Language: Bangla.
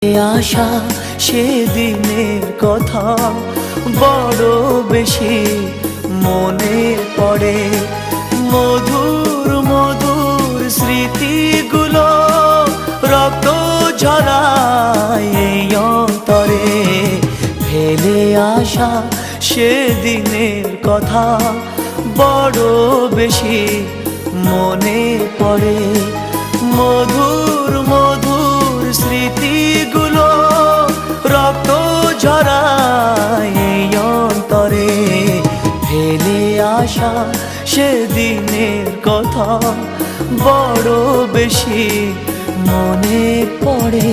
আশা সেদিনের কথা বড় বেশি মনে পড়ে। মধুর মধুর স্মৃতিগুলো রক্ত ঝরায় এই অন্তরে। ফেলে আসা সেদিনের কথা বড় বেশি মনে পড়ে। মধুর মধুর স্মৃতিগুলো রক্ত ঝরায় এই অন্তরে। ফেলে আসা সেদিনের কথা বড় বেশি মনে পড়ে।